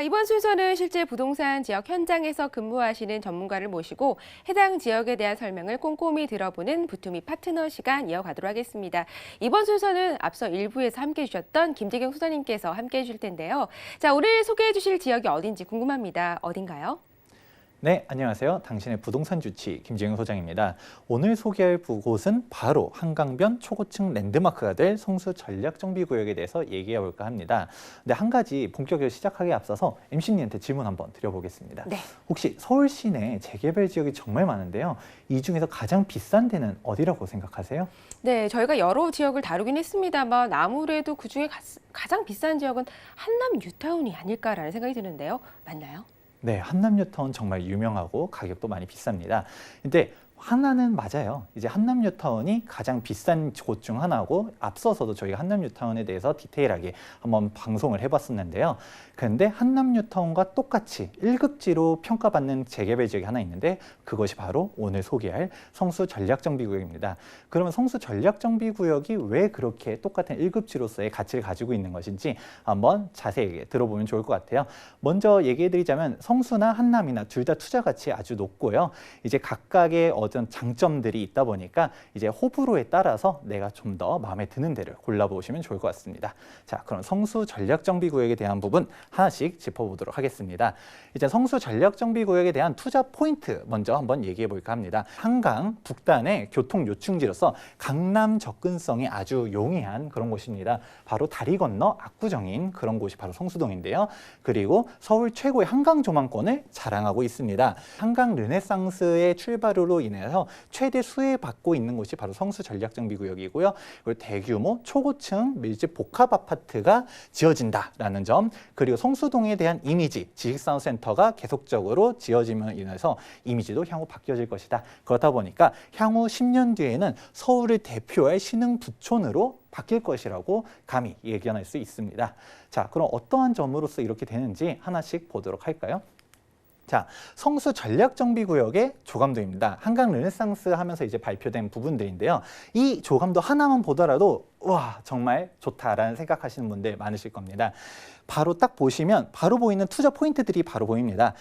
이번 순서는 실제 부동산 지역 현장에서 근무하시는 전문가를 모시고 해당 지역에 대한 설명을 꼼꼼히 들어보는 부투미 파트너 시간 이어가도록 하겠습니다. 이번 순서는 앞서 1부에서 함께해 주셨던 김재경 소장님께서 함께해 주실 텐데요. 자, 오늘 소개해 주실 지역이 어딘지 궁금합니다. 어딘가요? 네, 안녕하세요. 당신의 부동산 주치 김재경 소장입니다. 오늘 소개할 곳은 바로 한강변 초고층 랜드마크가 될 성수 전략정비구역에 대해서 얘기해 볼까 합니다. 근데 한 가지 본격적으로 시작하기에 앞서서 MC님한테 질문 한번 드려보겠습니다. 네. 혹시 서울 시내 재개발 지역이 정말 많은데요. 이 중에서 가장 비싼 데는 어디라고 생각하세요? 네, 저희가 여러 지역을 다루긴 했습니다만 아무래도 그중에 가장 비싼 지역은 한남 뉴타운이 아닐까라는 생각이 드는데요. 맞나요? 네, 한남 뉴타운 정말 유명하고 가격도 많이 비쌉니다. 근데 하나는 맞아요. 이제 한남 뉴타운이 가장 비싼 곳 중 하나고 앞서서도 저희가 한남 뉴타운에 대해서 디테일하게 한번 방송을 해봤었는데요. 그런데 한남 뉴타운과 똑같이 1급지로 평가받는 재개발 지역이 하나 있는데 그것이 바로 오늘 소개할 성수 전략정비구역입니다. 그러면 성수 전략정비구역이 왜 그렇게 똑같은 1급지로서의 가치를 가지고 있는 것인지 한번 자세히 들어보면 좋을 것 같아요. 먼저 얘기해드리자면 성수나 한남이나 둘 다 투자 가치 아주 높고요. 이제 각각의 어떤 장점들이 있다 보니까 이제 호불호에 따라서 내가 좀 더 마음에 드는 데를 골라보시면 좋을 것 같습니다. 자, 그럼 성수 전략정비구역에 대한 부분 하나씩 짚어보도록 하겠습니다. 이제 성수 전략정비구역에 대한 투자 포인트 먼저 한번 얘기해 볼까 합니다. 한강 북단의 교통 요충지로서 강남 접근성이 아주 용이한 그런 곳입니다. 바로 다리 건너 압구정인 그런 곳이 바로 성수동인데요. 그리고 서울 최고의 한강 조망권을 자랑하고 있습니다. 한강 르네상스의 출발으로 인해서 최대 수혜받고 있는 곳이 바로 성수 전략정비구역이고요. 그리고 대규모 초고층 밀집 복합 아파트가 지어진다라는 점, 그리고 성수동에 대한 이미지, 지식산업센터가 계속적으로 지어짐으로 인해서 이미지도 향후 바뀌어질 것이다. 그렇다 보니까 향후 10년 뒤에는 서울을 대표할 신흥 부촌으로 바뀔 것이라고 감히 예견할 수 있습니다. 자, 그럼 어떠한 점으로서 이렇게 되는지 하나씩 보도록 할까요? 자, 성수 전략정비구역의 조감도입니다. 한강 르네상스 하면서 이제 발표된 부분들인데요. 이 조감도 하나만 보더라도 와, 정말 좋다라는 생각하시는 분들 많으실 겁니다. 바로 딱 보시면 바로 보이는 투자 포인트들이 바로 보입니다.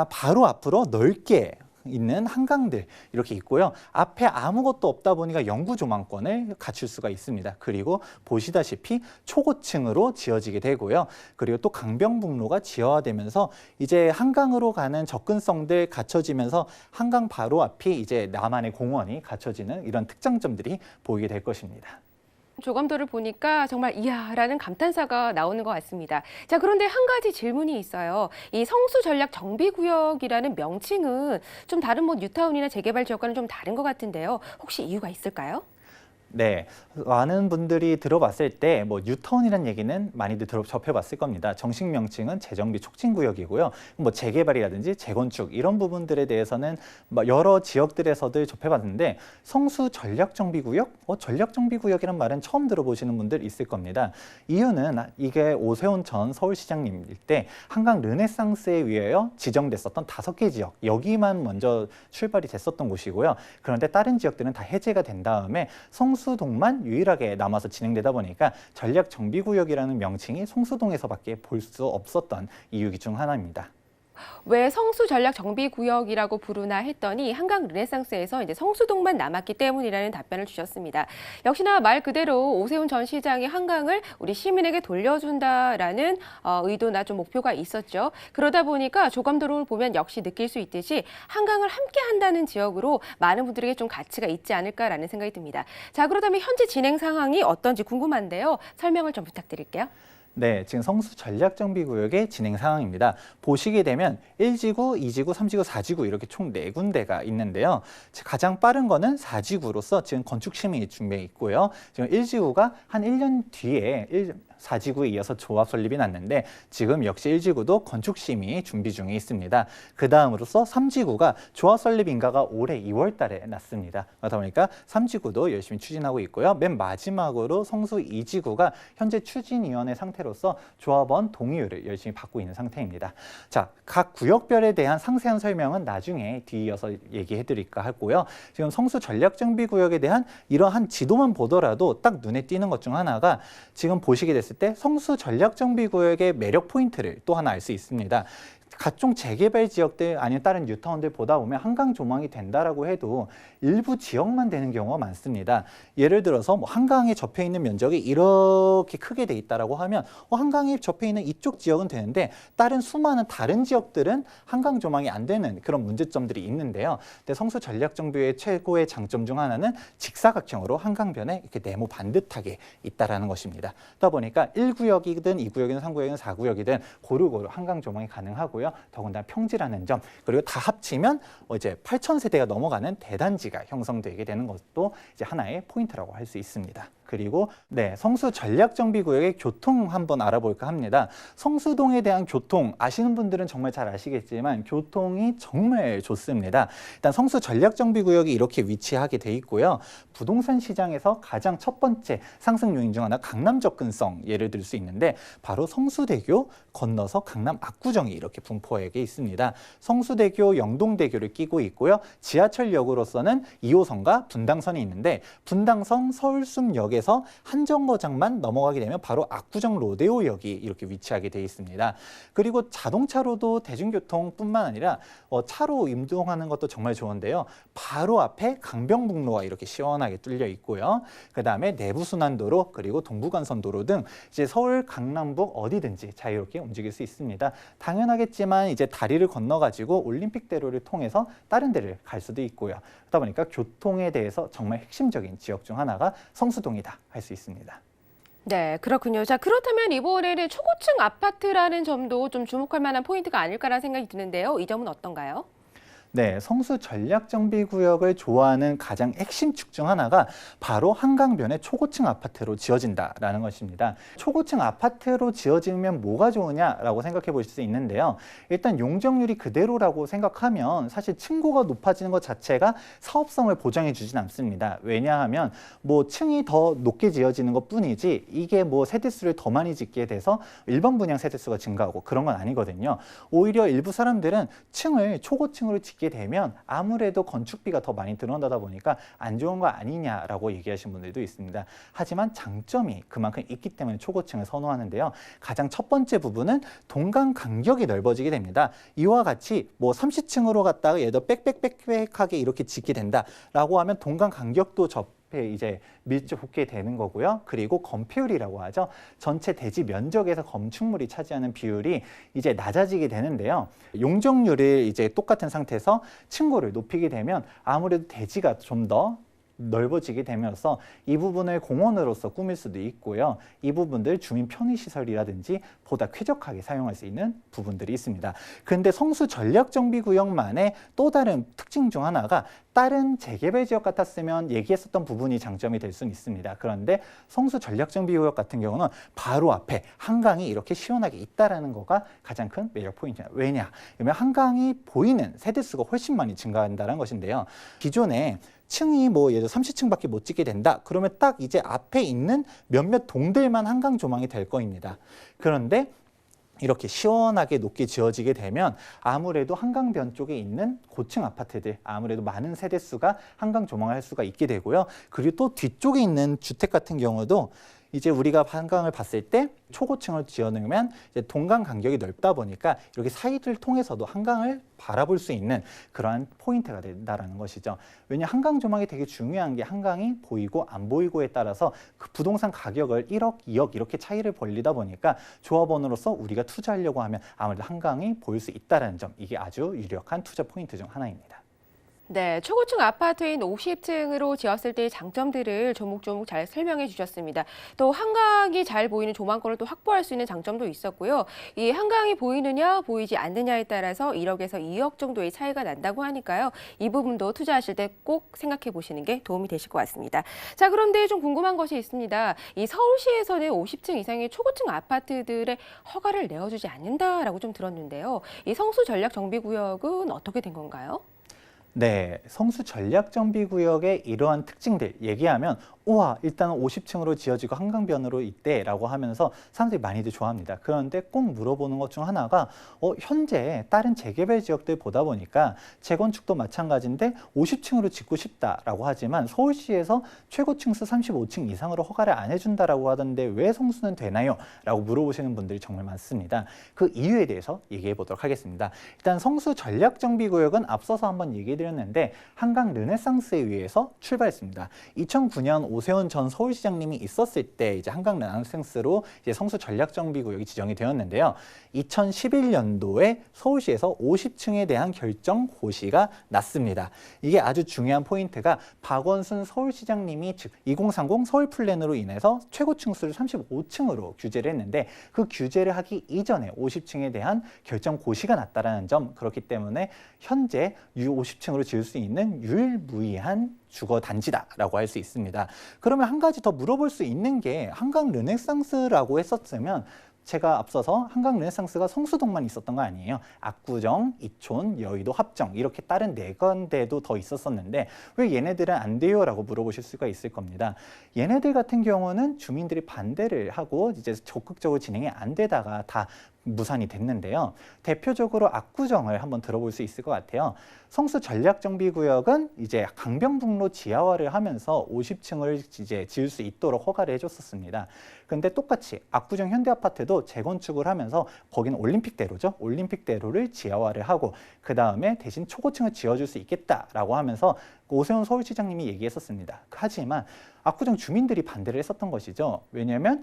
바로 앞으로 넓게 있는 한강들 이렇게 있고요. 앞에 아무것도 없다 보니까 영구 조망권을 갖출 수가 있습니다. 그리고 보시다시피 초고층으로 지어지게 되고요. 그리고 또 강변북로가 지어되면서 이제 한강으로 가는 접근성들 갖춰지면서 한강 바로 앞이 이제 나만의 공원이 갖춰지는 이런 특장점들이 보이게 될 것입니다. 조감도를 보니까 정말 이야라는 감탄사가 나오는 것 같습니다. 자, 그런데 한 가지 질문이 있어요. 이 성수 전략 정비구역이라는 명칭은 좀 다른 뭐 뉴타운이나 재개발 지역과는 좀 다른 것 같은데요. 혹시 이유가 있을까요? 네, 많은 분들이 들어봤을 때 뭐 뉴타운이라는 얘기는 많이들 접해봤을 겁니다. 정식 명칭은 재정비 촉진구역이고요. 뭐 재개발이라든지 재건축 이런 부분들에 대해서는 여러 지역들에서들 접해봤는데 성수 전략정비구역? 전략정비구역이란 말은 처음 들어보시는 분들 있을 겁니다. 이유는 이게 오세훈 전 서울시장님일 때 한강 르네상스에 의하여 지정됐었던 5개 지역, 여기만 먼저 출발이 됐었던 곳이고요. 그런데 다른 지역들은 다 해제가 된 다음에 성수동만 유일하게 남아서 진행되다 보니까 전략정비구역이라는 명칭이 성수동에서밖에 볼 수 없었던 이유 중 하나입니다. 왜 성수 전략 정비구역이라고 부르나 했더니 한강 르네상스에서 이제 성수동만 남았기 때문이라는 답변을 주셨습니다. 역시나 말 그대로 오세훈 전 시장이 한강을 우리 시민에게 돌려준다라는 의도나 좀 목표가 있었죠. 그러다 보니까 조감도를 보면 역시 느낄 수 있듯이 한강을 함께 한다는 지역으로 많은 분들에게 좀 가치가 있지 않을까라는 생각이 듭니다. 자, 그렇다면 현재 진행 상황이 어떤지 궁금한데요. 설명을 좀 부탁드릴게요. 네, 지금 성수 전략정비구역의 진행 상황입니다. 보시게 되면 1지구, 2지구, 3지구, 4지구 이렇게 총 4군데가 있는데요. 가장 빠른 거는 4지구로서 지금 건축 심의 중에 있고요. 지금 1지구가 한 1년 뒤에 4지구에 이어서 조합 설립이 났는데 지금 역시 1지구도 건축 심의 준비 중에 있습니다. 그 다음으로서 3지구가 조합 설립 인가가 올해 2월 달에 났습니다. 그러다 보니까 3지구도 열심히 추진하고 있고요. 맨 마지막으로 성수 2지구가 현재 추진위원회 상태로서 조합원 동의율을 열심히 받고 있는 상태입니다. 자, 각 구역별에 대한 상세한 설명은 나중에 뒤이어서 얘기해 드릴까 하고요. 지금 성수 전략정비구역에 대한 이러한 지도만 보더라도 딱 눈에 띄는 것 중 하나가 지금 보시게 됐을 봤을 때 성수 전략정비구역의 매력 포인트를 또 하나 알 수 있습니다. 각종 재개발 지역들 아니면 다른 뉴타운들 보다 보면 한강 조망이 된다라고 해도 일부 지역만 되는 경우가 많습니다. 예를 들어서 뭐 한강에 접해 있는 면적이 이렇게 크게 돼 있다라고 하면 한강에 접해 있는 이쪽 지역은 되는데 다른 수많은 다른 지역들은 한강 조망이 안 되는 그런 문제점들이 있는데요. 근데 성수 전략정비의 최고의 장점 중 하나는 직사각형으로 한강변에 이렇게 네모 반듯하게 있다라는 것입니다. 그러다 보니까 1구역이든 2구역이든 3구역이든 4구역이든 고루고루 한강 조망이 가능하고요. 더군다나 평지라는 점, 그리고 다 합치면 이제 8,000세대가 넘어가는 대단지가 형성되게 되는 것도 이제 하나의 포인트라고 할 수 있습니다. 그리고 성수 전략정비구역의 교통 한번 알아볼까 합니다. 성수동에 대한 교통 아시는 분들은 정말 잘 아시겠지만 교통이 정말 좋습니다. 일단 성수 전략정비구역이 이렇게 위치하게 돼 있고요. 부동산 시장에서 가장 첫 번째 상승 요인 중 하나 강남 접근성 예를 들 수 있는데 바로 성수대교 건너서 강남 압구정이 이렇게 분포하게 있습니다. 성수대교, 영동대교를 끼고 있고요. 지하철역으로서는 2호선과 분당선이 있는데 분당선 서울숲역에서 한정거장만 넘어가게 되면 바로 압구정 로데오역이 이렇게 위치하게 되어 있습니다. 그리고 자동차로도 대중교통뿐만 아니라 차로 이동하는 것도 정말 좋은데요. 바로 앞에 강병북로가 이렇게 시원하게 뚫려 있고요. 그다음에 내부순환도로 그리고 동부간선도로 등 이제 서울 강남북 어디든지 자유롭게 움직일 수 있습니다. 당연하겠지만 이제 다리를 건너가지고 올림픽대로를 통해서 다른 데를 갈 수도 있고요. 그러다 보니까 교통에 대해서 정말 핵심적인 지역 중 하나가 성수동이다 할 수 있습니다. 네, 그렇군요. 자, 그렇다면 이번에는 초고층 아파트라는 점도 좀 주목할 만한 포인트가 아닐까라는 생각이 드는데요. 이 점은 어떤가요? 네, 성수 전략정비구역을 좋아하는 가장 핵심 축 중 하나가 바로 한강변의 초고층 아파트로 지어진다라는 것입니다. 초고층 아파트로 지어지면 뭐가 좋으냐라고 생각해 보실 수 있는데요. 일단 용적률이 그대로라고 생각하면 사실 층고가 높아지는 것 자체가 사업성을 보장해 주진 않습니다. 왜냐하면 뭐 층이 더 높게 지어지는 것 뿐이지 이게 뭐 세대수를 더 많이 짓게 돼서 일반 분양 세대수가 증가하고 그런 건 아니거든요. 오히려 일부 사람들은 층을 초고층으로 짓게 되면 아무래도 건축비가 더 많이 들어가다 보니까 안 좋은 거 아니냐라고 얘기하시는 분들도 있습니다. 하지만 장점이 그만큼 있기 때문에 초고층을 선호하는데요. 가장 첫 번째 부분은 동강 간격이 넓어지게 됩니다. 이와 같이 뭐 30층으로 갔다가 얘도 빽빽빽빽하게 이렇게 짓게 된다라고 하면 동강 간격도 이제 밀접하게 되는 거고요. 그리고 건폐율이라고 하죠. 전체 대지 면적에서 건축물이 차지하는 비율이 이제 낮아지게 되는데요. 용적률을 이제 똑같은 상태에서 층고를 높이게 되면 아무래도 대지가 좀 더 넓어지게 되면서 이 부분을 공원으로서 꾸밀 수도 있고요. 이 부분들 주민 편의시설이라든지 보다 쾌적하게 사용할 수 있는 부분들이 있습니다. 그런데 성수 전략정비구역만의 또 다른 특징 중 하나가 다른 재개발 지역 같았으면 얘기했었던 부분이 장점이 될 수는 있습니다. 그런데 성수 전략정비구역 같은 경우는 바로 앞에 한강이 이렇게 시원하게 있다는 거가 가장 큰 매력 포인트입니다. 왜냐? 그러면 한강이 보이는 세대수가 훨씬 많이 증가한다는 것인데요. 기존에 층이 뭐 예를 들어 30층밖에 못 짓게 된다. 그러면 딱 이제 앞에 있는 몇몇 동들만 한강 조망이 될 거입니다. 그런데 이렇게 시원하게 높게 지어지게 되면 아무래도 한강변 쪽에 있는 고층 아파트들 아무래도 많은 세대수가 한강 조망을 할 수가 있게 되고요. 그리고 또 뒤쪽에 있는 주택 같은 경우도 이제 우리가 한강을 봤을 때 초고층을 지어놓으면 이제 동강 간격이 넓다 보니까 이렇게 사이를 통해서도 한강을 바라볼 수 있는 그러한 포인트가 된다는 것이죠. 왜냐 한강 조망이 되게 중요한 게 한강이 보이고 안 보이고에 따라서 그 부동산 가격을 1억, 2억 이렇게 차이를 벌리다 보니까 조합원으로서 우리가 투자하려고 하면 아무래도 한강이 보일 수 있다는 점 이게 아주 유력한 투자 포인트 중 하나입니다. 네, 초고층 아파트인 50층으로 지었을 때의 장점들을 조목조목 잘 설명해 주셨습니다. 또 한강이 잘 보이는 조망권을 또 확보할 수 있는 장점도 있었고요. 이 한강이 보이느냐 보이지 않느냐에 따라서 1억에서 2억 정도의 차이가 난다고 하니까요. 이 부분도 투자하실 때 꼭 생각해 보시는 게 도움이 되실 것 같습니다. 자, 그런데 좀 궁금한 것이 있습니다. 이 서울시에서는 50층 이상의 초고층 아파트들의 허가를 내어주지 않는다라고 좀 들었는데요. 이 성수 전략 정비구역은 어떻게 된 건가요? 네, 성수 전략정비구역의 이러한 특징들 얘기하면 우와, 일단은 50층으로 지어지고 한강변으로 있대라고 하면서 사람들이 많이들 좋아합니다. 그런데 꼭 물어보는 것 중 하나가 현재 다른 재개발 지역들 보다 보니까 재건축도 마찬가지인데 50층으로 짓고 싶다라고 하지만 서울시에서 최고 층수 35층 이상으로 허가를 안 해준다라고 하던데 왜 성수는 되나요? 라고 물어보시는 분들이 정말 많습니다. 그 이유에 대해서 얘기해 보도록 하겠습니다. 일단 성수 전략정비구역은 앞서서 한번 얘기해 드렸는데 한강 르네상스에 의해서 출발했습니다. 2009년 오세훈 전 서울시장님이 있었을 때 이제 한강 르네상스로 이제 성수 전략정비구역이 지정이 되었는데요. 2011년도에 서울시에서 50층에 대한 결정 고시가 났습니다. 이게 아주 중요한 포인트가 박원순 서울시장님이 즉 2030 서울 플랜으로 인해서 최고 층수를 35층으로 규제를 했는데 그 규제를 하기 이전에 50층에 대한 결정 고시가 났다라는 점, 그렇기 때문에 현재 50층으로 지을 수 있는 유일무이한 주거 단지다라고 할 수 있습니다. 그러면 한 가지 더 물어볼 수 있는 게 한강 르네상스라고 했었으면 제가 앞서서 한강 르네상스가 성수동만 있었던 거 아니에요. 압구정, 이촌, 여의도, 합정 이렇게 다른 4군데도 더 있었었는데 왜 얘네들은 안 돼요? 라고 물어보실 수가 있을 겁니다. 얘네들 같은 경우는 주민들이 반대를 하고 이제 적극적으로 진행이 안 되다가 다 무산이 됐는데요. 대표적으로 압구정을 한번 들어볼 수 있을 것 같아요. 성수 전략정비구역은 이제 강변북로 지하화를 하면서 50층을 이제 지을 수 있도록 허가를 해줬었습니다. 근데 똑같이 압구정 현대아파트도 재건축을 하면서 거기는 올림픽대로죠. 올림픽대로를 지하화를 하고 그 다음에 대신 초고층을 지어줄 수 있겠다라고 하면서 오세훈 서울시장님이 얘기했었습니다. 하지만 압구정 주민들이 반대를 했었던 것이죠. 왜냐하면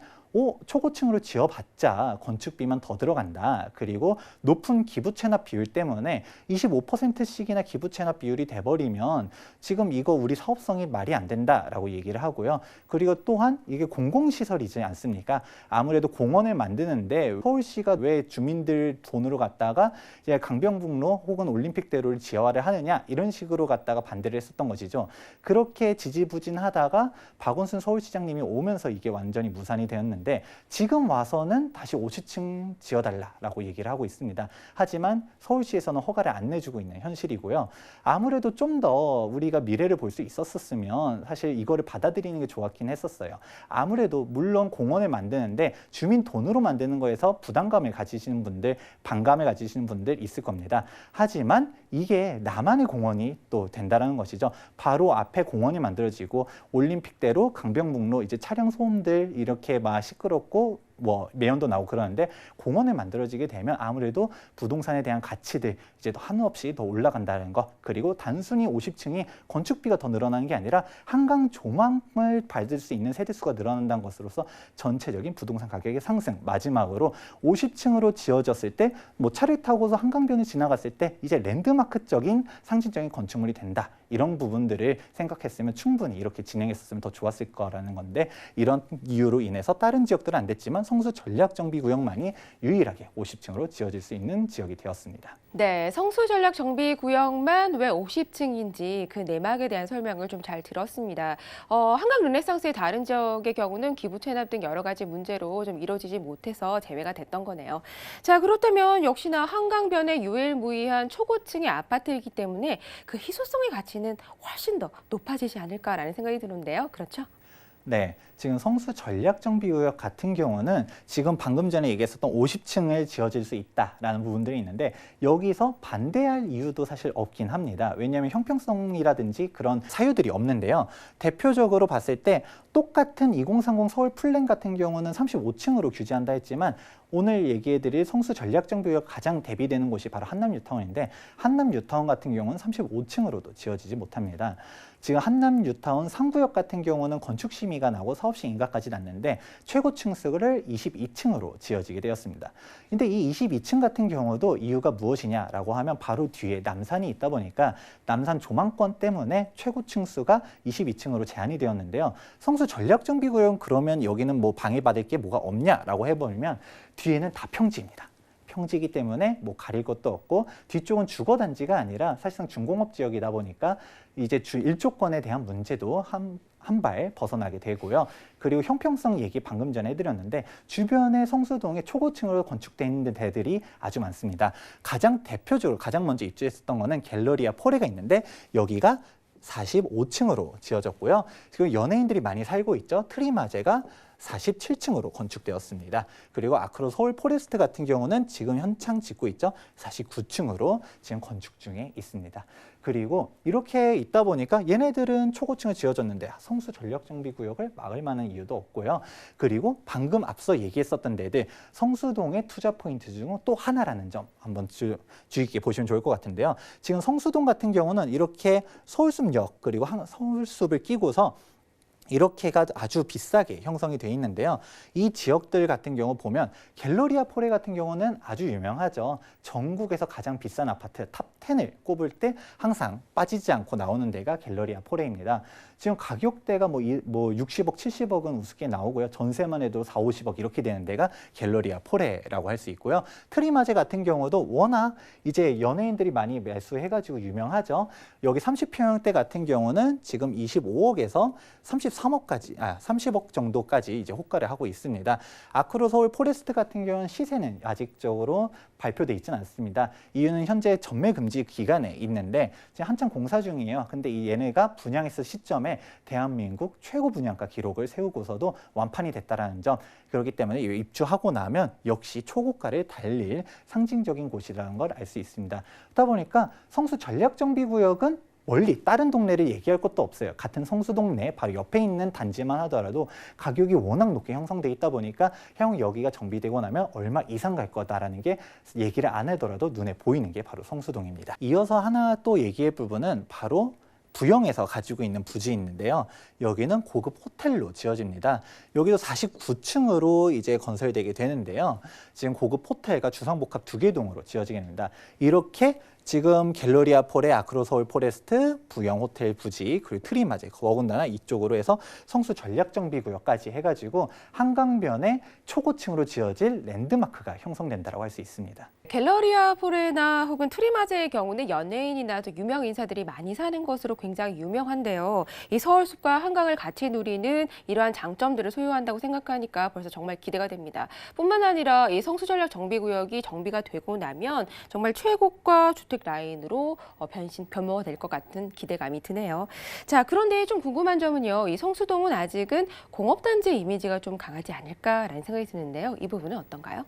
초고층으로 지어봤자 건축비만 더 들어간다. 그리고 높은 기부 체납 비율 때문에 25%씩이나 기부 체납 비율이 돼버리면 지금 이거 우리 사업성이 말이 안 된다라고 얘기를 하고요. 그리고 또한 이게 공공시설이지 않습니까? 아무래도 공원을 만드는데 서울시가 왜 주민들 돈으로 갖다가 이제 강변북로 혹은 올림픽대로를 지하화를 하느냐 이런 식으로 갖다가 반대를 했었던 것이죠. 그렇게 지지부진하다가 박원순 서울시장님이 오면서 이게 완전히 무산이 되었는데 지금 와서는 다시 50층 지어달라라고 얘기를 하고 있습니다. 하지만 서울시에서는 허가를 안 내주고 있는 현실이고요. 아무래도 좀 더 우리가 미래를 볼 수 있었으면 사실 이거를 받아들이는 게 좋았긴 했었어요. 아무래도 물론 공원을 만드는데 주민 돈으로 만드는 거에서 부담감을 가지시는 분들, 반감을 가지시는 분들 있을 겁니다. 하지만 이게 나만의 공원이 또 된다는 것이죠. 바로 앞에 공원이 만들어지고 올림픽대로 강변북로 이제 차량 소음들 이렇게 막 시끄럽고 뭐 매연도 나오고 그러는데 공원을 만들어지게 되면 아무래도 부동산에 대한 가치들 이제 한없이 더 올라간다는 거, 그리고 단순히 50층이 건축비가 더 늘어나는 게 아니라 한강 조망을 받을 수 있는 세대수가 늘어난다는 것으로서 전체적인 부동산 가격의 상승, 마지막으로 50층으로 지어졌을 때 뭐 차를 타고서 한강변을 지나갔을 때 이제 랜드마크적인 상징적인 건축물이 된다. 이런 부분들을 생각했으면 충분히 이렇게 진행했었으면 더 좋았을 거라는 건데 이런 이유로 인해서 다른 지역들은 안 됐지만 성수 전략정비구역만이 유일하게 50층으로 지어질 수 있는 지역이 되었습니다. 네, 성수 전략 정비 구역만 왜 50층인지 그 내막에 대한 설명을 좀 잘 들었습니다. 한강 르네상스의 다른 지역의 경우는 기부 체납 등 여러 가지 문제로 좀 이루어지지 못해서 제외가 됐던 거네요. 자, 그렇다면 역시나 한강변의 유일무이한 초고층의 아파트이기 때문에 그 희소성의 가치는 훨씬 더 높아지지 않을까라는 생각이 드는데요. 그렇죠? 네, 지금 성수 전략정비구역 같은 경우는 지금 방금 전에 얘기했었던 50층을 지어질 수 있다라는 부분들이 있는데 여기서 반대할 이유도 사실 없긴 합니다. 왜냐하면 형평성이라든지 그런 사유들이 없는데요. 대표적으로 봤을 때 똑같은 2030 서울 플랜 같은 경우는 35층으로 규제한다 했지만 오늘 얘기해드릴 성수 전략정비구역 가장 대비되는 곳이 바로 한남뉴타운인데 한남뉴타운 같은 경우는 35층으로도 지어지지 못합니다. 지금 한남뉴타운 상구역 같은 경우는 건축심의가 나고 사업시 인가까지 났는데 최고 층수를 22층으로 지어지게 되었습니다. 근데 이 22층 같은 경우도 이유가 무엇이냐라고 하면 바로 뒤에 남산이 있다 보니까 남산 조망권 때문에 최고 층수가 22층으로 제한이 되었는데요. 성수 전략정비구역은 그러면 여기는 뭐 방해받을 게 뭐가 없냐라고 해보면 뒤에는 다 평지입니다. 평지이기 때문에 뭐 가릴 것도 없고 뒤쪽은 주거단지가 아니라 사실상 중공업 지역이다 보니까 이제 일조권에 대한 문제도 한 발 벗어나게 되고요. 그리고 형평성 얘기 방금 전에 해드렸는데 주변에 성수동에 초고층으로 건축되어 있는 데들이 아주 많습니다. 가장 대표적으로 가장 먼저 입주했었던 거는 갤러리아 포레가 있는데 여기가 45층으로 지어졌고요. 지금 연예인들이 많이 살고 있죠. 트리마제가 47층으로 건축되었습니다. 그리고 아크로 서울 포레스트 같은 경우는 지금 현창 짓고 있죠. 49층으로 지금 건축 중에 있습니다. 그리고 이렇게 있다 보니까 얘네들은 초고층을 지어졌는데 성수 전략정비구역을 막을 만한 이유도 없고요. 그리고 방금 앞서 얘기했었던 데들 성수동의 투자 포인트 중 또 하나라는 점 한번 주의 깊게 보시면 좋을 것 같은데요. 지금 성수동 같은 경우는 이렇게 서울숲역 그리고 서울숲을 끼고서 이렇게가 아주 비싸게 형성이 돼 있는데요. 이 지역들 같은 경우 보면 갤러리아 포레 같은 경우는 아주 유명하죠. 전국에서 가장 비싼 아파트 탑 10을 꼽을 때 항상 빠지지 않고 나오는 데가 갤러리아 포레입니다. 지금 가격대가 뭐 60억, 70억은 우습게 나오고요. 전세만 해도 4, 50억 이렇게 되는 데가 갤러리아 포레라고 할 수 있고요. 트리마제 같은 경우도 워낙 이제 연예인들이 많이 매수해가지고 유명하죠. 여기 30평형대 같은 경우는 지금 25억에서 30억 정도까지 이제 호가를 하고 있습니다. 아크로 서울 포레스트 같은 경우는 시세는 아직적으로 발표돼 있지는 않습니다. 이유는 현재 전매 금지 기간에 있는데 지금 한창 공사 중이에요. 근데 이 얘네가 분양했을 시점에 대한민국 최고 분양가 기록을 세우고서도 완판이 됐다라는 점, 그렇기 때문에 입주하고 나면 역시 초고가를 달릴 상징적인 곳이라는 걸 알 수 있습니다. 그러다 보니까 성수 전략정비구역은 멀리 다른 동네를 얘기할 것도 없어요. 같은 성수동네 바로 옆에 있는 단지만 하더라도 가격이 워낙 높게 형성돼 있다 보니까 향후 여기가 정비되고 나면 얼마 이상 갈 거다라는 게 얘기를 안 하더라도 눈에 보이는 게 바로 성수동입니다. 이어서 하나 또 얘기할 부분은 바로 부영에서 가지고 있는 부지 있는데요. 여기는 고급 호텔로 지어집니다. 여기도 49층으로 이제 건설되게 되는데요. 지금 고급 호텔과 주상복합 2개 동으로 지어지게 됩니다. 이렇게 지금 갤러리아 포레, 아크로 서울 포레스트, 부영 호텔 부지, 그리고 트리마제, 더군다나 이쪽으로 해서 성수 전략정비구역까지 해가지고 한강변에 초고층으로 지어질 랜드마크가 형성된다고 할 수 있습니다. 갤러리아 포레나 혹은 트리마제의 경우는 연예인이나 또 유명 인사들이 많이 사는 것으로 굉장히 유명한데요. 이 서울숲과 한강을 같이 누리는 이러한 장점들을 소유한다고 생각하니까 벌써 정말 기대가 됩니다. 뿐만 아니라 이 성수전략 정비구역이 정비가 되고 나면 정말 최고가 주택 라인으로 변모가 될 것 같은 기대감이 드네요. 자, 그런데 좀 궁금한 점은요. 이 성수동은 아직은 공업단지 이미지가 좀 강하지 않을까라는 생각이 드는데요. 이 부분은 어떤가요?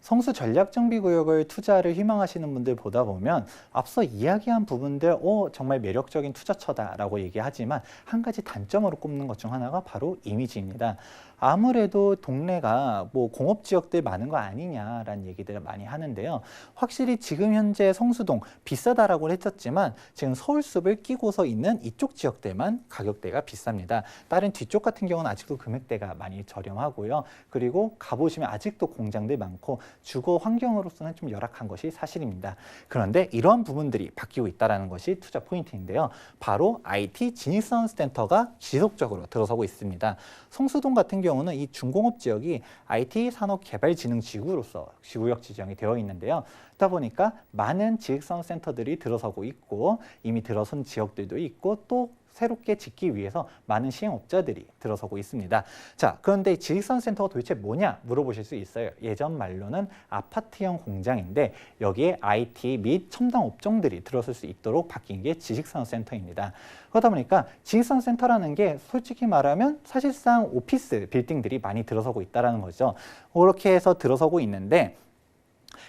성수 전략정비구역을 투자를 희망하시는 분들 보다 보면 앞서 이야기한 부분들 정말 매력적인 투자처다라고 얘기하지만 한 가지 단점으로 꼽는 것 중 하나가 바로 이미지입니다. 아무래도 동네가 뭐 공업지역들 많은 거 아니냐라는 얘기들을 많이 하는데요. 확실히 지금 현재 성수동 비싸다라고 했었지만 지금 서울숲을 끼고서 있는 이쪽 지역들만 가격대가 비쌉니다. 다른 뒤쪽 같은 경우는 아직도 금액대가 많이 저렴하고요. 그리고 가보시면 아직도 공장들 많고 주거 환경으로서는 좀 열악한 것이 사실입니다. 그런데 이러한 부분들이 바뀌고 있다는 것이 투자 포인트인데요. 바로 IT 진입사업센터가 지속적으로 들어서고 있습니다. 성수동 같은 경우는 이 중공업 지역이 IT 산업개발진흥지구로서 지구역 지정이 되어 있는데요. 그러다 보니까 많은 지식산업센터들이 들어서고 있고 이미 들어선 지역들도 있고 또 새롭게 짓기 위해서 많은 시행업자들이 들어서고 있습니다. 자, 그런데 지식산업센터가 도대체 뭐냐 물어보실 수 있어요. 예전 말로는 아파트형 공장인데 여기에 IT 및 첨단 업종들이 들어설 수 있도록 바뀐 게 지식산업센터입니다. 그러다 보니까 지식산업센터라는 게 솔직히 말하면 사실상 오피스 빌딩들이 많이 들어서고 있다는 거죠. 그렇게 해서 들어서고 있는데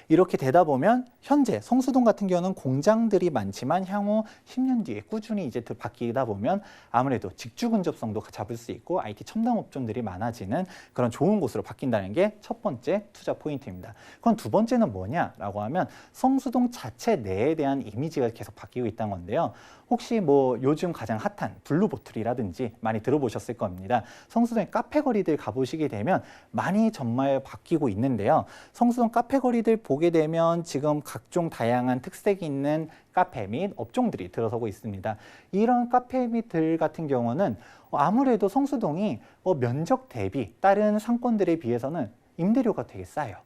이렇게 되다 보면 현재 성수동 같은 경우는 공장들이 많지만 향후 10년 뒤에 꾸준히 이제 바뀌다 보면 아무래도 직주 근접성도 잡을 수 있고 IT 첨단 업종들이 많아지는 그런 좋은 곳으로 바뀐다는 게 첫 번째 투자 포인트입니다. 그럼 두 번째는 뭐냐라고 하면 성수동 자체 내에 대한 이미지가 계속 바뀌고 있다는 건데요. 혹시 뭐 요즘 가장 핫한 블루보틀이라든지 많이 들어보셨을 겁니다. 성수동의 카페 거리들 가보시게 되면 많이 정말 바뀌고 있는데요. 성수동 카페 거리들 보게 되면 지금 각종 다양한 특색이 있는 카페 및 업종들이 들어서고 있습니다. 이런 카페 및들 같은 경우는 아무래도 성수동이 면적 대비 다른 상권들에 비해서는 임대료가 되게 싸요.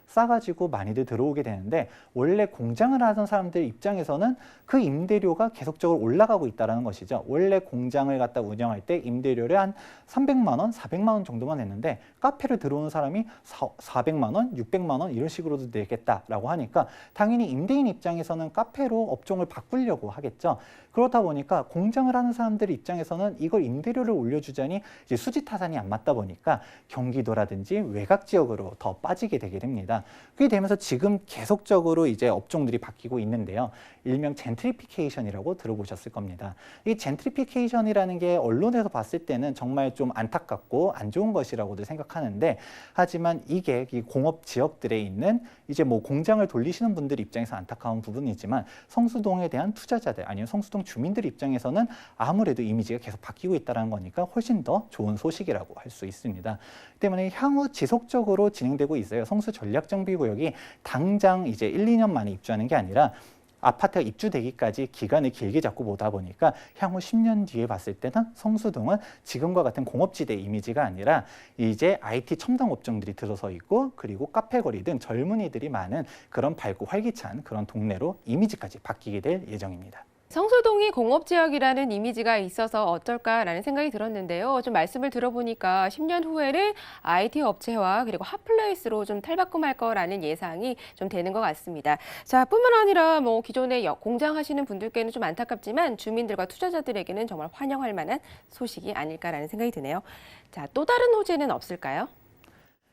싸가지고 많이들 들어오게 되는데 원래 공장을 하던 사람들 입장에서는 그 임대료가 계속적으로 올라가고 있다는 것이죠. 원래 공장을 갖다 운영할 때 임대료를 한 300만 원, 400만 원 정도만 냈는데 카페를 들어오는 사람이 400만 원, 600만 원 이런 식으로도 내겠다라고 하니까 당연히 임대인 입장에서는 카페로 업종을 바꾸려고 하겠죠. 그렇다 보니까 공장을 하는 사람들 입장에서는 이걸 임대료를 올려주자니 이제 수지 타산이 안 맞다 보니까 경기도라든지 외곽 지역으로 더 빠지게 되게 됩니다. 그게 되면서 지금 계속적으로 이제 업종들이 바뀌고 있는데요. 일명 젠트리피케이션이라고 들어보셨을 겁니다. 이 젠트리피케이션이라는 게 언론에서 봤을 때는 정말 좀 안타깝고 안 좋은 것이라고들 생각하는데 하지만 이게 이 공업 지역들에 있는 이제 뭐 공장을 돌리시는 분들 입장에서 안타까운 부분이지만 성수동에 대한 투자자들 아니면 성수동 주민들 입장에서는 아무래도 이미지가 계속 바뀌고 있다는 거니까 훨씬 더 좋은 소식이라고 할 수 있습니다. 때문에 향후 지속적으로 진행되고 있어요. 성수 전략정비구역이 당장 이제 1, 2년 만에 입주하는 게 아니라 아파트가 입주되기까지 기간을 길게 잡고 보다 보니까 향후 10년 뒤에 봤을 때는 성수동은 지금과 같은 공업지대 이미지가 아니라 이제 IT 첨단 업종들이 들어서 있고 그리고 카페거리 등 젊은이들이 많은 그런 밝고 활기찬 그런 동네로 이미지까지 바뀌게 될 예정입니다. 성수동이 공업지역이라는 이미지가 있어서 어떨까라는 생각이 들었는데요. 좀 말씀을 들어보니까 10년 후에는 IT 업체와 그리고 핫플레이스로 좀 탈바꿈할 거라는 예상이 좀 되는 것 같습니다. 자, 뿐만 아니라 뭐 기존에 공장 하시는 분들께는 좀 안타깝지만 주민들과 투자자들에게는 정말 환영할 만한 소식이 아닐까라는 생각이 드네요. 자, 또 다른 호재는 없을까요?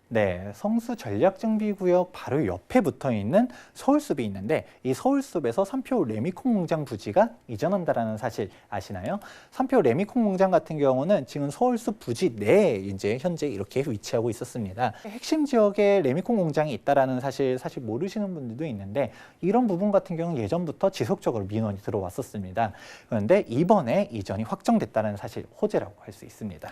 네, 성수 전략정비구역 바로 옆에 붙어 있는 서울숲이 있는데 이 서울숲에서 삼표 레미콘 공장 부지가 이전한다라는 사실 아시나요? 삼표 레미콘 공장 같은 경우는 지금 서울숲 부지 내에 이제 현재 이렇게 위치하고 있었습니다. 핵심 지역에 레미콘 공장이 있다라는 사실 모르시는 분들도 있는데 이런 부분 같은 경우는 예전부터 지속적으로 민원이 들어왔었습니다. 그런데 이번에 이전이 확정됐다는 사실 호재라고 할 수 있습니다.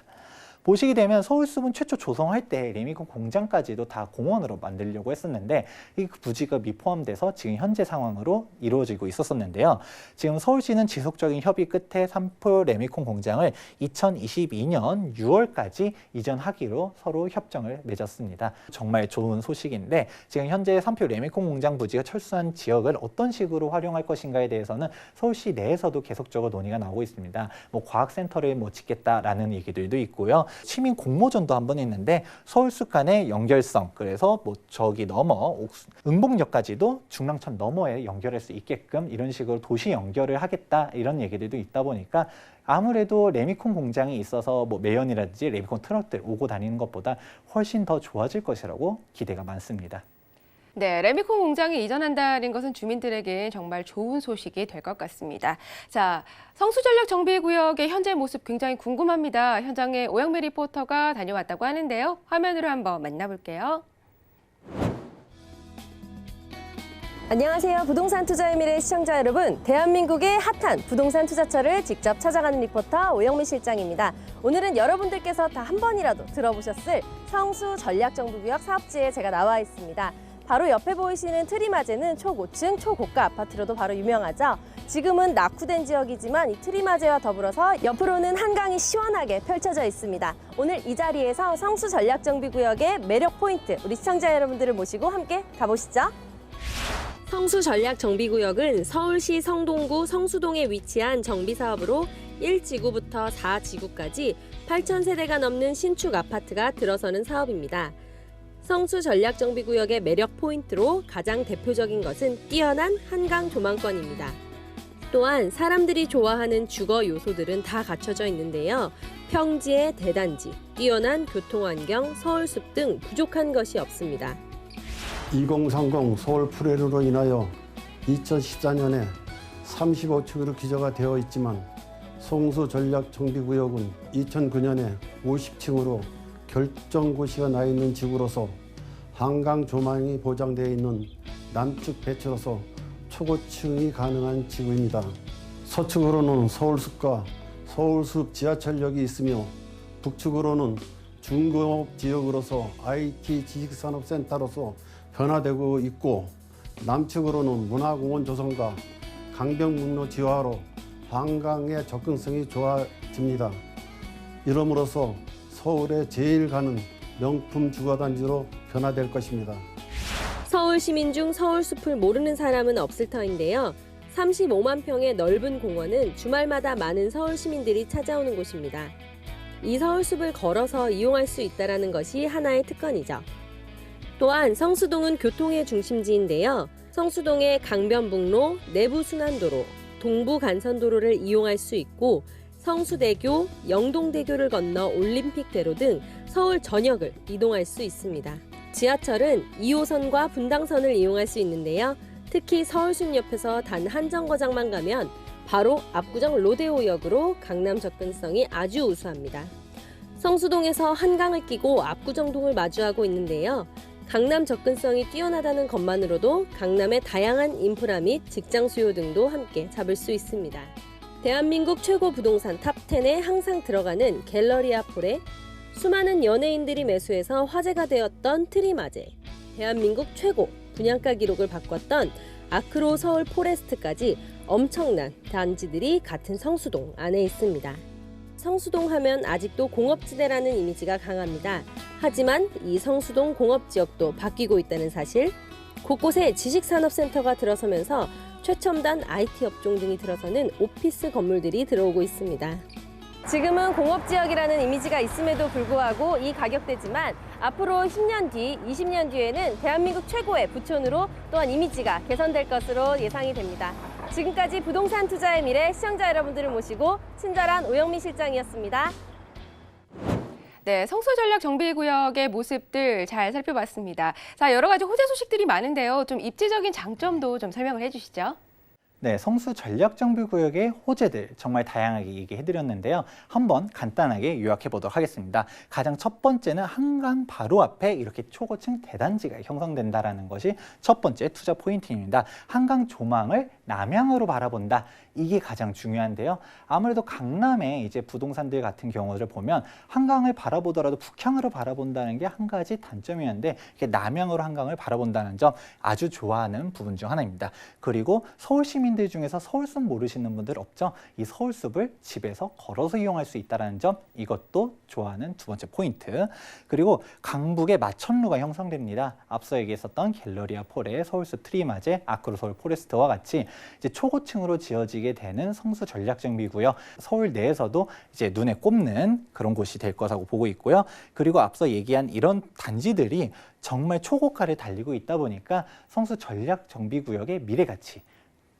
보시게 되면 서울숲은 최초 조성할 때 레미콘 공장까지도 다 공원으로 만들려고 했었는데 이 부지가 미포함돼서 지금 현재 상황으로 이루어지고 있었는데요. 지금 서울시는 지속적인 협의 끝에 삼표 레미콘 공장을 2022년 6월까지 이전하기로 서로 협정을 맺었습니다. 정말 좋은 소식인데 지금 현재 삼표 레미콘 공장 부지가 철수한 지역을 어떤 식으로 활용할 것인가에 대해서는 서울시 내에서도 계속적으로 논의가 나오고 있습니다. 뭐 과학센터를 뭐 짓겠다라는 얘기들도 있고요. 시민 공모전도 한번 했는데 서울숲 간의 연결성, 그래서 뭐 저기 넘어 응봉역까지도 중랑천 너머에 연결할 수 있게끔 이런 식으로 도시 연결을 하겠다 이런 얘기들도 있다 보니까 아무래도 레미콘 공장이 있어서 뭐 매연이라든지 레미콘 트럭들 오고 다니는 것보다 훨씬 더 좋아질 것이라고 기대가 많습니다. 네, 레미콘 공장이 이전한다는 것은 주민들에게 정말 좋은 소식이 될 것 같습니다. 자, 성수전략정비구역의 현재 모습 굉장히 궁금합니다. 현장에 오영미 리포터가 다녀왔다고 하는데요. 화면으로 한번 만나볼게요. 안녕하세요. 부동산 투자의 미래 시청자 여러분. 대한민국의 핫한 부동산 투자처를 직접 찾아가는 리포터 오영미 실장입니다. 오늘은 여러분들께서 다 한 번이라도 들어보셨을 성수 전략정비구역 사업지에 제가 나와 있습니다. 바로 옆에 보이시는 트리마제는 초고층, 초고가 아파트로도 바로 유명하죠. 지금은 낙후된 지역이지만 이 트리마제와 더불어서 옆으로는 한강이 시원하게 펼쳐져 있습니다. 오늘 이 자리에서 성수 전략정비구역의 매력 포인트, 우리 시청자 여러분들을 모시고 함께 가보시죠. 성수 전략정비구역은 서울시 성동구 성수동에 위치한 정비사업으로 1지구부터 4지구까지 8,000세대가 넘는 신축 아파트가 들어서는 사업입니다. 성수 전략정비구역의 매력 포인트로 가장 대표적인 것은 뛰어난 한강 조망권입니다. 또한 사람들이 좋아하는 주거 요소들은 다 갖춰져 있는데요. 평지의 대단지, 뛰어난 교통환경, 서울숲 등 부족한 것이 없습니다. 2030 서울 프레르로 인하여 2014년에 35층으로 기저가 되어 있지만 성수 전략정비구역은 2009년에 50층으로 결정고시가 나 있는 지구로서 한강 조망이 보장되어 있는 남측 배치로서 초고층이 가능한 지구입니다. 서측으로는 서울숲과 서울숲 지하철역이 있으며 북측으로는 중공업 지역으로서 IT 지식산업센터로서 변화되고 있고 남측으로는 문화공원 조성과 강변북로 지화로 한강의 접근성이 좋아집니다. 이러므로써 서울에 제일 가는 명품 주거단지로 변화될 것입니다. 서울 시민 중 서울숲을 모르는 사람은 없을 터인데요. 35만 평의 넓은 공원은 주말마다 많은 서울 시민들이 찾아오는 곳입니다. 이 서울숲을 걸어서 이용할 수 있다는 것이 하나의 특권이죠. 또한 성수동은 교통의 중심지인데요. 성수동의 강변북로, 내부순환도로, 동부간선도로를 이용할 수 있고 성수대교, 영동대교를 건너 올림픽대로 등 서울 전역을 이동할 수 있습니다. 지하철은 2호선과 분당선을 이용할 수 있는데요. 특히 서울숲 옆에서 단 한 정거장만 가면 바로 압구정 로데오역으로 강남 접근성이 아주 우수합니다. 성수동에서 한강을 끼고 압구정동을 마주하고 있는데요. 강남 접근성이 뛰어나다는 것만으로도 강남의 다양한 인프라 및 직장 수요 등도 함께 잡을 수 있습니다. 대한민국 최고 부동산 탑10에 항상 들어가는 갤러리아 폴에 수많은 연예인들이 매수해서 화제가 되었던 트리마제, 대한민국 최고 분양가 기록을 바꿨던 아크로 서울 포레스트까지 엄청난 단지들이 같은 성수동 안에 있습니다. 성수동 하면 아직도 공업지대라는 이미지가 강합니다. 하지만 이 성수동 공업지역도 바뀌고 있다는 사실, 곳곳에 지식산업센터가 들어서면서 최첨단 IT 업종 등이 들어서는 오피스 건물들이 들어오고 있습니다. 지금은 공업지역이라는 이미지가 있음에도 불구하고 이 가격대지만 앞으로 10년 뒤, 20년 뒤에는 대한민국 최고의 부촌으로 또한 이미지가 개선될 것으로 예상이 됩니다. 지금까지 부동산 투자의 미래 시청자 여러분들을 모시고 친절한 오영미 실장이었습니다. 네, 성수 전략 정비구역의 모습들 잘 살펴봤습니다. 자, 여러 가지 호재 소식들이 많은데요. 좀 입지적인 장점도 좀 설명을 해주시죠. 네, 성수 전략정비구역의 호재들 정말 다양하게 얘기해드렸는데요. 한번 간단하게 요약해 보도록 하겠습니다. 가장 첫 번째는 한강 바로 앞에 이렇게 초고층 대단지가 형성된다는 것이 첫 번째 투자 포인트입니다. 한강 조망을 남향으로 바라본다. 이게 가장 중요한데요. 아무래도 강남의 이제 부동산들 같은 경우를 보면 한강을 바라보더라도 북향으로 바라본다는 게 한 가지 단점이었는데 이렇게 남향으로 한강을 바라본다는 점 아주 좋아하는 부분 중 하나입니다. 그리고 서울 시민들 중에서 서울숲 모르시는 분들 없죠? 이 서울숲을 집에서 걸어서 이용할 수 있다는 점 이것도 좋아하는 두 번째 포인트. 그리고 강북의 마천루가 형성됩니다. 앞서 얘기했었던 갤러리아 폴의 서울숲 트리마제, 아크로 서울 포레스트와 같이 이제 초고층으로 지어지게 되는 성수 전략정비구역, 서울 내에서도 이제 눈에 꼽는 그런 곳이 될 것이라고 보고 있고요. 그리고 앞서 얘기한 이런 단지들이 정말 초고가를 달리고 있다 보니까 성수 전략정비구역의 미래가치,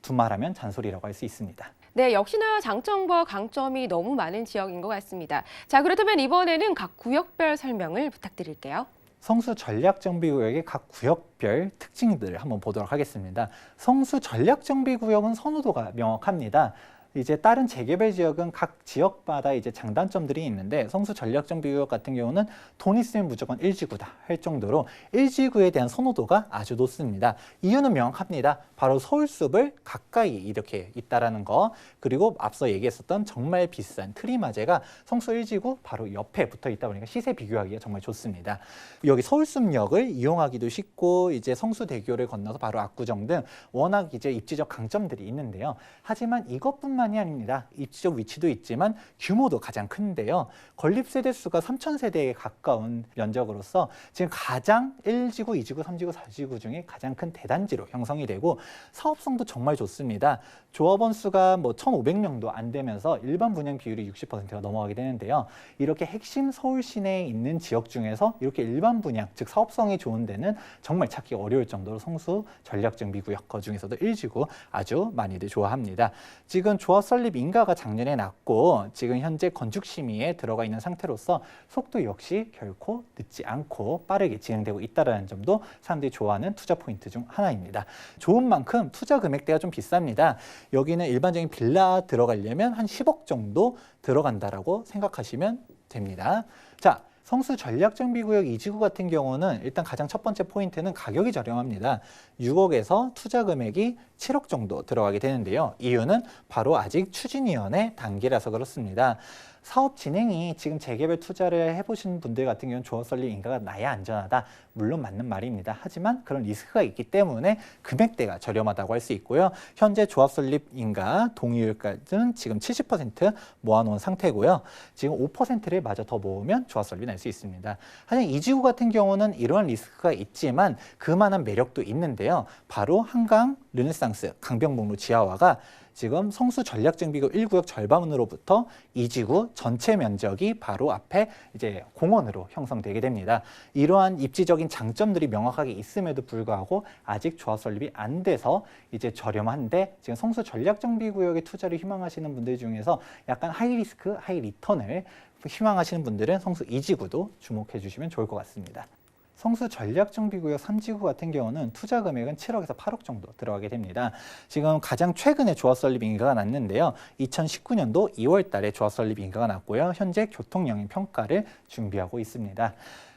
두말하면 잔소리라고 할 수 있습니다. 네, 역시나 장점과 강점이 너무 많은 지역인 것 같습니다. 자, 그렇다면 이번에는 각 구역별 설명을 부탁드릴게요. 성수 전략정비구역의 각 구역별 특징들을 한번 보도록 하겠습니다. 성수 전략정비구역은 선호도가 명확합니다. 이제 다른 재개발 지역은 각 지역마다 이제 장단점들이 있는데 성수 전략정비구역 같은 경우는 돈 있으면 무조건 1지구다 할 정도로 1지구에 대한 선호도가 아주 높습니다. 이유는 명확합니다. 바로 서울숲을 가까이 이렇게 있다라는 거, 그리고 앞서 얘기했었던 정말 비싼 트리마제가 성수 1지구 바로 옆에 붙어 있다 보니까 시세 비교하기가 정말 좋습니다. 여기 서울숲역을 이용하기도 쉽고 이제 성수대교를 건너서 바로 압구정 등 워낙 이제 입지적 강점들이 있는데요. 하지만 이것뿐만이 아닙니다. 입지적 위치도 있지만 규모도 가장 큰데요. 건립세대 수가 3,000세대에 가까운 면적으로서 지금 가장 1지구, 2지구, 3지구, 4지구 중에 가장 큰 대단지로 형성이 되고 사업성도 정말 좋습니다. 조합원 수가 뭐 1,500명도 안 되면서 일반 분양 비율이 60%가 넘어가게 되는데요. 이렇게 핵심 서울 시내에 있는 지역 중에서 이렇게 일반 분양, 즉 사업성이 좋은 데는 정말 찾기 어려울 정도로 성수 전략정비구역 그 중에서도 1지구 아주 많이들 좋아합니다. 지금 조합 설립 인가가 작년에 났고 지금 현재 건축 심의에 들어가 있는 상태로서 속도 역시 결코 늦지 않고 빠르게 진행되고 있다는 점도 사람들이 좋아하는 투자 포인트 중 하나입니다. 좋은 만큼 투자 금액대가 좀 비쌉니다. 여기는 일반적인 빌라 들어가려면 한 10억 정도 들어간다라고 생각하시면 됩니다. 자, 성수 전략정비구역 2지구 같은 경우는 일단 가장 첫 번째 포인트는 가격이 저렴합니다. 6억에서 투자 금액이 7억 정도 들어가게 되는데요. 이유는 바로 아직 추진위원회 단계라서 그렇습니다. 사업 진행이 지금 재개발 투자를 해보신 분들 같은 경우는 조합 설립 인가가 나야 안전하다. 물론 맞는 말입니다. 하지만 그런 리스크가 있기 때문에 금액대가 저렴하다고 할 수 있고요. 현재 조합 설립 인가 동의율까지는 지금 70% 모아놓은 상태고요. 지금 5%를 마저 더 모으면 조합 설립이 날 수 있습니다. 하지만 이지구 같은 경우는 이러한 리스크가 있지만 그만한 매력도 있는데요. 바로 한강 르네상스 강변북로 지하화가 지금 성수 전략정비구 1구역 절반으로부터 이지구 전체 면적이 바로 앞에 이제 공원으로 형성되게 됩니다. 이러한 입지적인 장점들이 명확하게 있음에도 불구하고 아직 조합 설립이 안 돼서 이제 저렴한데 지금 성수 전략정비구역에 투자를 희망하시는 분들 중에서 약간 하이 리스크, 하이 리턴을 희망하시는 분들은 성수 이지구도 주목해 주시면 좋을 것 같습니다. 성수 전략정비구역 3지구 같은 경우는 투자 금액은 7억에서 8억 정도 들어가게 됩니다. 지금 가장 최근에 조합 설립 인가가 났는데요. 2019년도 2월 달에 조합 설립 인가가 났고요. 현재 교통영향 평가를 준비하고 있습니다.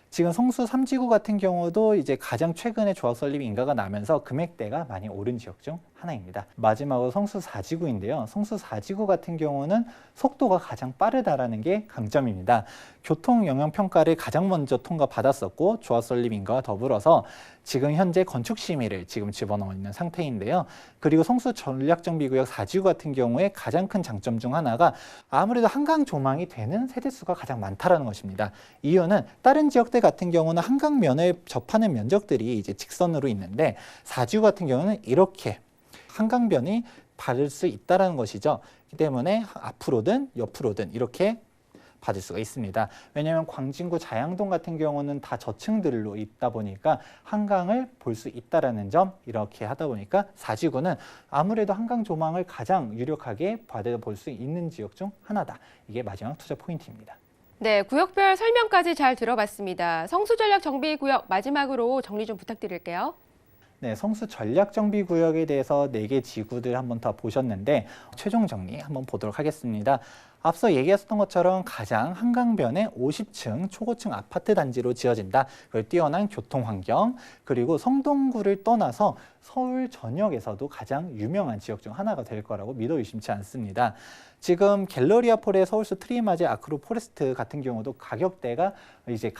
지금 성수 3지구 같은 경우도 이제 가장 최근에 조합 설립 인가가 나면서 금액대가 많이 오른 지역 중 하나입니다. 마지막으로 성수 4지구인데요. 성수 4지구 같은 경우는 속도가 가장 빠르다라는 게 강점입니다. 교통 영향 평가를 가장 먼저 통과받았었고 조합 설립 인가와 더불어서 지금 현재 건축 심의를 지금 집어넣어 있는 상태인데요. 그리고 성수 전략정비구역 4지구 같은 경우에 가장 큰 장점 중 하나가 아무래도 한강 조망이 되는 세대수가 가장 많다라는 것입니다. 이유는 다른 지역들 같은 경우는 한강면을 접하는 면적들이 이제 직선으로 있는데 4지구 같은 경우는 이렇게 한강변이 받을 수 있다는 것이죠. 그렇기 때문에 앞으로든 옆으로든 이렇게 받을 수가 있습니다. 왜냐하면 광진구 자양동 같은 경우는 다 저층들로 있다 보니까 한강을 볼 수 있다는 점, 이렇게 하다 보니까 4지구는 아무래도 한강 조망을 가장 유력하게 받아볼 수 있는 지역 중 하나다. 이게 마지막 투자 포인트입니다. 네, 구역별 설명까지 잘 들어봤습니다. 성수 전략 정비 구역 마지막으로 정리 좀 부탁드릴게요. 네, 성수 전략정비구역에 대해서 4개 지구들 한번 더 보셨는데 최종 정리 한번 보도록 하겠습니다. 앞서 얘기했었던 것처럼 가장 한강변에 50층 초고층 아파트 단지로 지어진다. 그리고 뛰어난 교통환경, 그리고 성동구를 떠나서 서울 전역에서도 가장 유명한 지역 중 하나가 될 거라고 믿어 의심치 않습니다. 지금 갤러리아폴의 서울숲 트리마제 아크로 포레스트 같은 경우도 가격대가 이제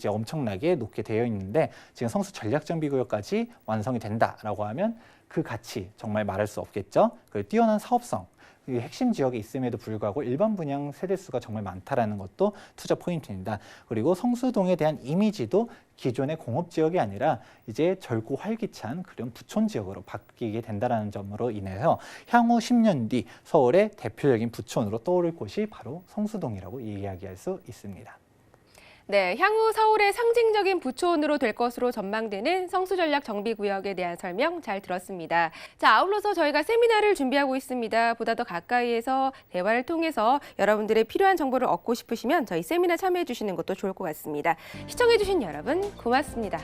엄청나게 높게 되어 있는데 지금 성수 전략정비구역까지 완성이 된다라고 하면 그 가치 정말 말할 수 없겠죠. 그 뛰어난 사업성, 핵심 지역에 있음에도 불구하고 일반 분양 세대수가 정말 많다라는 것도 투자 포인트입니다. 그리고 성수동에 대한 이미지도 기존의 공업 지역이 아니라 이제 젊고 활기찬 그런 부촌 지역으로 바뀌게 된다는 점으로 인해서 향후 10년 뒤 서울의 대표적인 부촌으로 떠오를 곳이 바로 성수동이라고 이야기할 수 있습니다. 네, 향후 서울의 상징적인 부촌으로 될 것으로 전망되는 성수 전략 정비 구역에 대한 설명 잘 들었습니다. 자, 아울러서 저희가 세미나를 준비하고 있습니다. 보다 더 가까이에서 대화를 통해서 여러분들의 필요한 정보를 얻고 싶으시면 저희 세미나 참여해 주시는 것도 좋을 것 같습니다. 시청해 주신 여러분 고맙습니다.